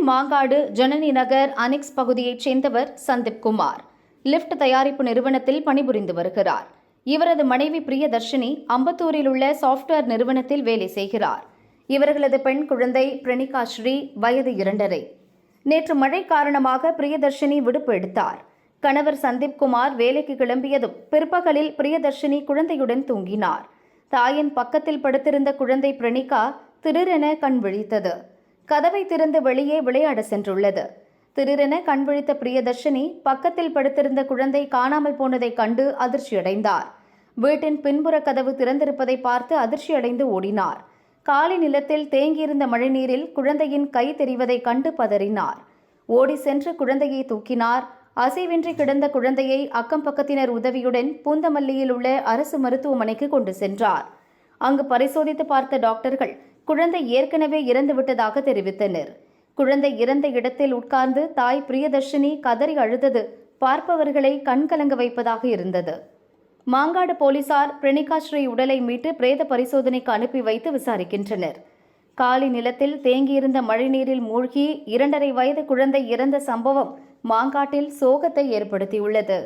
மாங்காடு ஜனனி நகர் annexe பகுதியைச் சேர்ந்தவர் Sandeep Kumar. Lift தயாரிப்பு நிறுவனத்தில் பணிபுரிந்து வருகிறார். இவரது மனைவி பிரியதர்ஷினி அம்பத்தூரில் உள்ள சாப்ட்வேர் நிறுவனத்தில் வேலை செய்கிறார். இவர்களது பெண் குழந்தை பிரணிகா ஸ்ரீ வயது 2.5. நேற்று மழை காரணமாக பிரியதர்ஷினி விடுப்பு எடுத்தார். கணவர் சந்தீப் குமார் வேலைக்கு கிளம்பியதும் பிற்பகலில் பிரியதர்ஷினி குழந்தையுடன் தூங்கினார். தாயின் பக்கத்தில் படுத்திருந்த குழந்தை பிரணிகா திடீரென கண் விழித்தது. கதவை திறந்து வெளியே விளையாட சென்றுள்ளது. திடீரென கண் விழித்த பிரியதர்ஷினி பக்கத்தில் படுத்திருந்த குழந்தை காணாமல் போனதை கண்டு அதிர்ச்சியடைந்தார். வீட்டின் பின்புற கதவு திறந்திருப்பதை பார்த்து அதிர்ச்சியடைந்து ஓடினார். காலை நிலத்தில் தேங்கியிருந்த மழைநீரில் குழந்தையின் கை தெரிவதை கண்டு பதறினார். ஓடி சென்று குழந்தையை தூக்கினார். அசைவின்றி கிடந்த குழந்தையை அக்கம் பக்கத்தினர் உதவியுடன் பூந்தமல்லியில் உள்ள அரசு மருத்துவமனைக்கு கொண்டு சென்றார். அங்கு பரிசோதித்து பார்த்த டாக்டர்கள் குழந்தை ஏற்கனவே இறந்துவிட்டதாக தெரிவித்தனர். குழந்தை இறந்த இடத்தில் உட்கார்ந்து தாய் பிரியதர்ஷினி கதறி அழுதது பார்ப்பவர்களை கண்கலங்க வைப்பதாக இருந்தது. மாங்காடு போலீசார் பிரணிகா ஸ்ரீ உடலை மீட்டு பிரேத பரிசோதனைக்கு அனுப்பி வைத்து விசாரிக்கின்றனர். காலி நிலத்தில் தேங்கியிருந்த மழைநீரில் மூழ்கி 2.5 வயது குழந்தை இறந்த சம்பவம் மாங்காட்டில் சோகத்தை ஏற்படுத்தியுள்ளது.